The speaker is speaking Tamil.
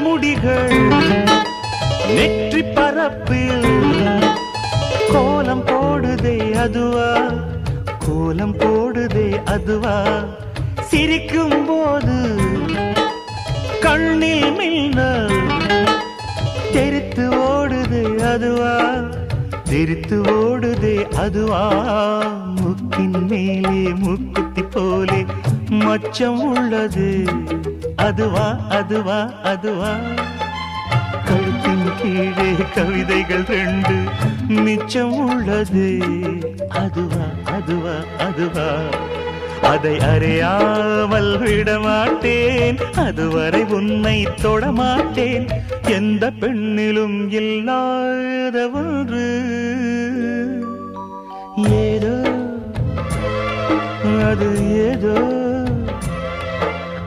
முடிகள் நெற்றி பரப்பில் கோலம் போடுதே அதுவா, கோலம் போடுதே அதுவா, சிரிக்கும் போது கண்ணில் மின்னல் தெரித்து ஓடுதே அதுவா, தெரித்து ஓடுதே அதுவா, முக்கின் மேலே முக்குத்தி போலே மச்சம் உள்ளது அதுவா, அதுவா, அதுவா, கழுத்தின் கீழே கவிதைகள் 2 மிச்சம் உள்ளது அதுவா, அதுவா, அதுவா, அதை அறியாமல் விடமாட்டேன், அதுவரை உன்னை தொடமாட்டேன், எந்த பெண்ணிலும் இல்லாத ஒன்று ஏதோ, அது ஏதோ